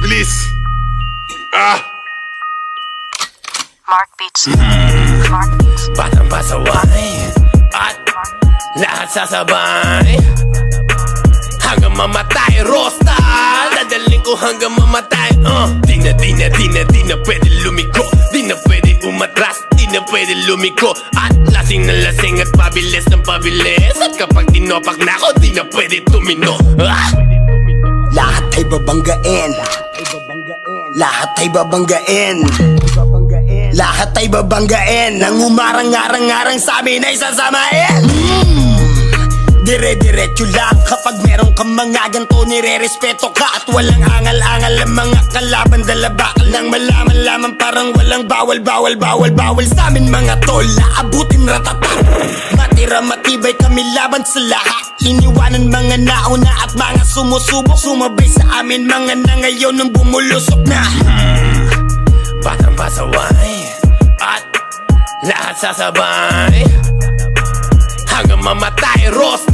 bilis. Mark Beats. Mark Beats. Batang pasaway at lahat sasabay hanggang mamatay. Rosta, dadaling ko hanggang mamatay. Di na pwede lumiko, di na pwede umatras, di na pwede lumiko. At lasing na lasing at pabilis ng pabilis. At kapag tinopak na ako, di na pwede tumino. Lahat ay babanggain, lahat ay babanggain, lahat ay babanggain. Nang umarang-arang-arang sa amin ay sasamain. Dire-diretso lang kapag meron kang mga ganto, nire-respeto ka. At walang angal-angal ang mga kalaban. Dalabakal lang malaman lamang, parang walang bawal sa amin mga tol. Naabutin ratatak, matira matibay kami laban sa lahat. Iniwanan mga nauna at mga sumusubok, sumabay sa amin mga na ngayon nung bumulusok na. Batang pasaway at lahat sasabay hanggang mamatay. Rosta.